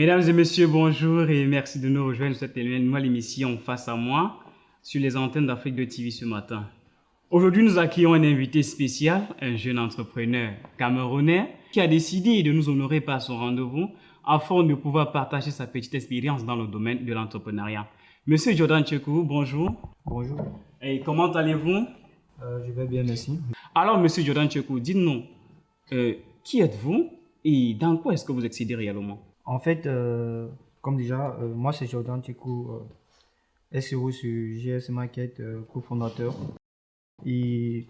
Mesdames et messieurs, bonjour et merci de nous rejoindre sur cette nouvelle émission Face à moi sur les antennes d'Afrique 2 TV ce matin. Aujourd'hui, nous accueillons un invité spécial, un jeune entrepreneur camerounais qui a décidé de nous honorer par son rendez-vous afin de pouvoir partager sa petite expérience dans le domaine de l'entrepreneuriat. Monsieur Jordan Tchekou, bonjour. Bonjour, Et comment allez-vous? je vais bien, merci. Alors, monsieur Jordan Tchekou, dites-nous, qui êtes-vous et dans quoi est-ce que vous excédez réellement? En fait, comme déjà, moi c'est Jordan Tchekou, SEO sur GS Market, cofondateur. Et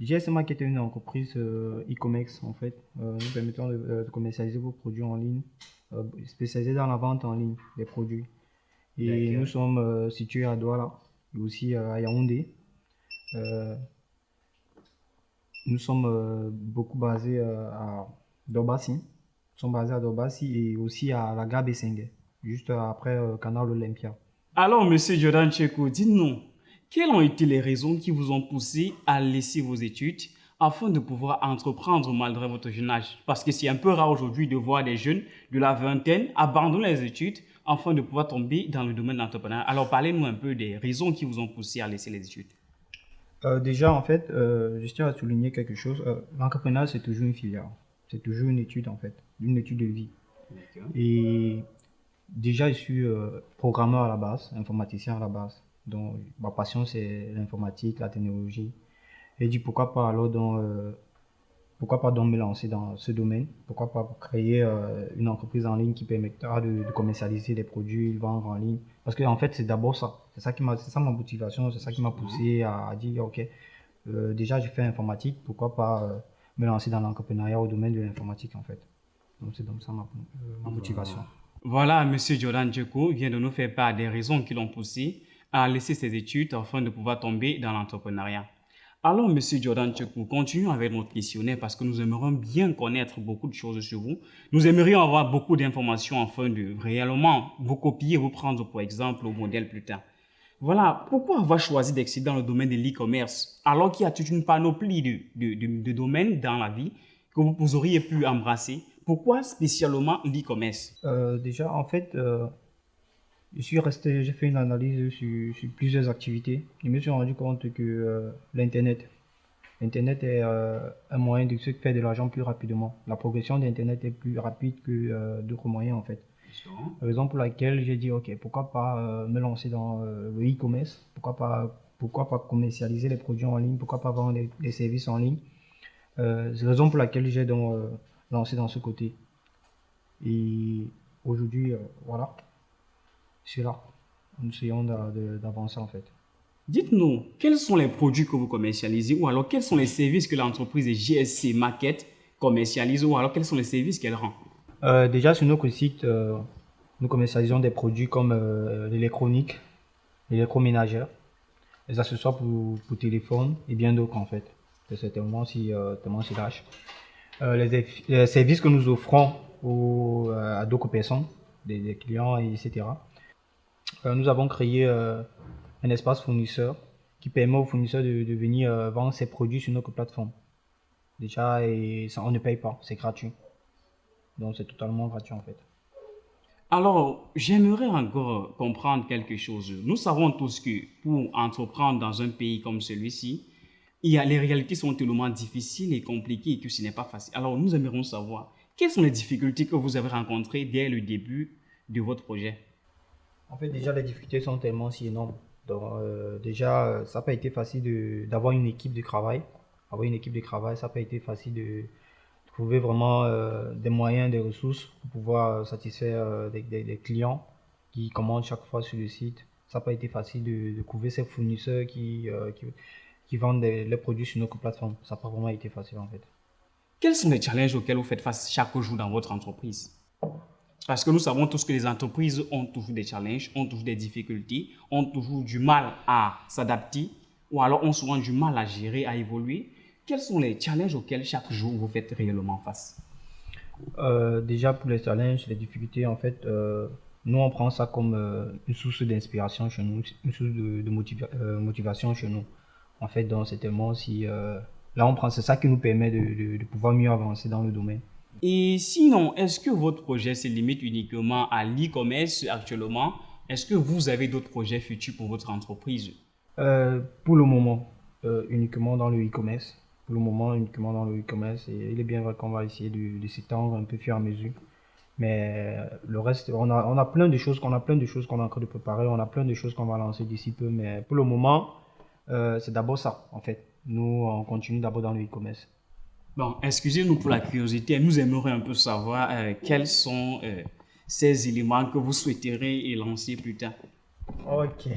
GS Market est une entreprise e-commerce en fait. Nous permettons de commercialiser vos produits en ligne, spécialisés dans la vente en ligne des produits. Et D'accord. nous sommes situés à Douala et aussi à Yaoundé. Nous sommes beaucoup basés à Dobassi. Nous sommes basés à Dobassi et aussi à la gare Bessengue, juste après Canal Olympia. Alors, monsieur Jordan Tchekou, dites-nous, quelles ont été les raisons qui vous ont poussé à laisser vos études afin de pouvoir entreprendre malgré votre jeune âge? Parce que c'est un peu rare aujourd'hui de voir des jeunes de la vingtaine abandonner les études afin de pouvoir tomber dans le domaine de l'entrepreneuriat. Alors, parlez-nous un peu des raisons qui vous ont poussé à laisser les études. Déjà, en fait, je tiens à souligner quelque chose. L'entrepreneuriat, c'est toujours une filière. C'est toujours une étude, en fait, une étude de vie. Et déjà, je suis programmeur à la base, informaticien à la base. Donc, ma passion, c'est l'informatique, la technologie. Et je dis pourquoi pas alors pourquoi pas donc me lancer dans ce domaine? Pourquoi pas créer une entreprise en ligne qui permettra de commercialiser les produits, de vendre en ligne? Parce que en fait, c'est d'abord ça. C'est ça ma motivation, c'est ça qui m'a poussé à dire, ok, déjà j'ai fait informatique, pourquoi pas me lancer dans l'entrepreneuriat au domaine de l'informatique en fait. Donc c'est donc ça ma motivation. Voilà, monsieur Jordan Tchekou vient de nous faire part des raisons qui l'ont poussé à laisser ses études afin de pouvoir tomber dans l'entrepreneuriat. Alors, monsieur Jordan Tchekou, continuons avec notre questionnaire parce que nous aimerions bien connaître beaucoup de choses sur vous. Nous aimerions avoir beaucoup d'informations afin de réellement vous copier, vous prendre pour exemple au modèle plus tard. Voilà, pourquoi avoir choisi d'excéder dans le domaine de l'e-commerce alors qu'il y a toute une panoplie de domaines dans la vie que vous auriez pu embrasser? Pourquoi spécialement l'e-commerce? Déjà en fait, j'ai fait une analyse sur plusieurs activités. Je me suis rendu compte que Internet est un moyen de se faire de l'argent plus rapidement. La progression d'Internet est plus rapide que d'autres moyens en fait. Raison pour laquelle j'ai dit ok, pourquoi pas me lancer dans le e-commerce, pourquoi pas commercialiser les produits en ligne, pourquoi pas vendre des services en ligne. C'est la raison pour laquelle j'ai donc lancé dans ce côté. Et aujourd'hui, voilà, je suis là. Nous essayons d'avancer en fait. Dites-nous, quels sont les produits que vous commercialisez ou alors quels sont les services que l'entreprise GSC Market commercialise ou alors quels sont les services qu'elle rend? Déjà sur notre site, nous commercialisons des produits comme l'électronique, l'électroménager, les accessoires pour téléphone et bien d'autres en fait. C'est tellement si large. Les services que nous offrons à d'autres personnes, des clients, etc. Nous avons créé un espace fournisseur qui permet aux fournisseurs de venir vendre ses produits sur notre plateforme. Déjà, et ça, on ne paye pas, c'est gratuit. Donc c'est totalement gratuit en fait. Alors, j'aimerais encore comprendre quelque chose. Nous savons tous que pour entreprendre dans un pays comme celui-ci, les réalités sont tellement difficiles et compliquées et que ce n'est pas facile. Alors, nous aimerions savoir quelles sont les difficultés que vous avez rencontrées dès le début de votre projet. En fait, déjà, les difficultés sont tellement si énormes. Donc, déjà, ça n'a pas été facile d'avoir une équipe de travail. Avoir une équipe de travail, ça n'a pas été facile de trouver vraiment des moyens, des ressources pour pouvoir satisfaire des clients qui commandent chaque fois sur le site. Ça n'a pas été facile de trouver ces fournisseurs qui vendent les produits sur notre plateforme. Ça n'a pas vraiment été facile en fait. Quels sont les challenges auxquels vous faites face chaque jour dans votre entreprise? Parce que nous savons tous que les entreprises ont toujours des challenges, ont toujours des difficultés, ont toujours du mal à s'adapter ou alors ont souvent du mal à gérer, à évoluer. Quels sont les challenges auxquels chaque jour vous faites réellement face? Déjà pour les challenges, les difficultés, en fait, nous on prend ça comme une source d'inspiration chez nous, une source de motivation chez nous. En fait, donc c'est tellement si là on prend, c'est ça qui nous permet de pouvoir mieux avancer dans le domaine. Et sinon, est-ce que votre projet se limite uniquement à l'e-commerce actuellement? Est-ce que vous avez d'autres projets futurs pour votre entreprise? Pour le moment, uniquement dans le e-commerce. Pour le moment, uniquement dans le e-commerce. Et il est bien vrai qu'on va essayer de s'étendre un peu au fur et à mesure. Mais le reste, on a plein de choses, qu'on est en train de préparer. On a plein de choses qu'on va lancer d'ici peu. Mais pour le moment, c'est d'abord ça, en fait. Nous, on continue d'abord dans le e-commerce. Bon, excusez-nous pour la curiosité. Nous aimerions un peu savoir quels sont ces éléments que vous souhaiteriez lancer plus tard. Ok.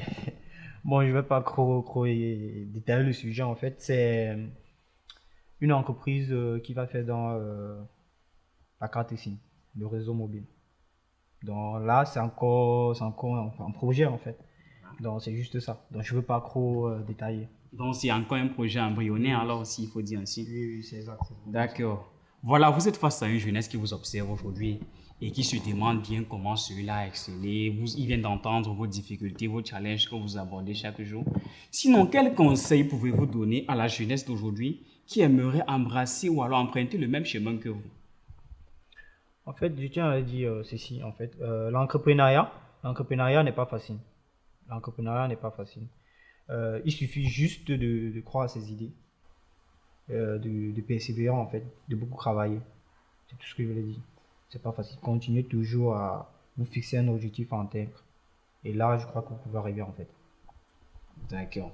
Bon, je vais pas trop détailler le sujet, en fait. C'est une entreprise qui va faire dans la carte SIM, le réseau mobile. Donc là, c'est encore un projet, en fait. Donc c'est juste ça. Donc je veux pas trop détailler. Donc, c'est encore un projet embryonnaire, alors s'il faut dire ainsi. Oui, c'est exact. D'accord. Voilà, vous êtes face à une jeunesse qui vous observe aujourd'hui et qui se demande bien comment celui-là a excellé. Il vient d'entendre vos difficultés, vos challenges que vous abordez chaque jour. Sinon, quel conseil pouvez-vous donner à la jeunesse d'aujourd'hui qui aimerait embrasser ou alors emprunter le même chemin que vous? En fait, je tiens à dire ceci. En fait, l'entrepreneuriat n'est pas facile. L'entrepreneuriat n'est pas facile. Il suffit juste de croire à ses idées, de persévérer en fait, de beaucoup travailler. C'est tout ce que je voulais dire. C'est pas facile. Continuez toujours à vous fixer un objectif en tête. Et là, je crois que vous pouvez arriver en fait. D'accord.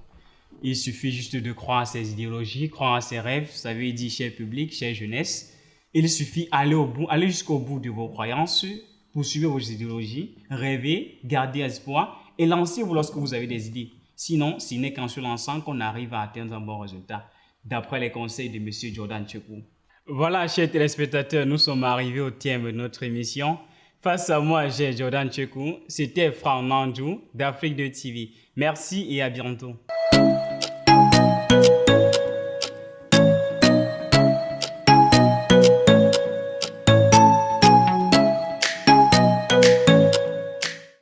Il suffit juste de croire à ses idéologies, croire à ses rêves. Ça veut dire, cher public, chère jeunesse, il suffit aller jusqu'au bout de vos croyances, poursuivre vos idéologies, rêver, garder espoir et lancez-vous lorsque vous avez des idées. Sinon, ce n'est qu'en se lançant qu'on arrive à atteindre un bon résultat, d'après les conseils de M. Jordan Tchekou. Voilà, chers téléspectateurs, nous sommes arrivés au terme de notre émission. Face à moi, j'ai Jordan Tchekou. C'était Franck Nandjou d'Afrique 2 TV. Merci et à bientôt.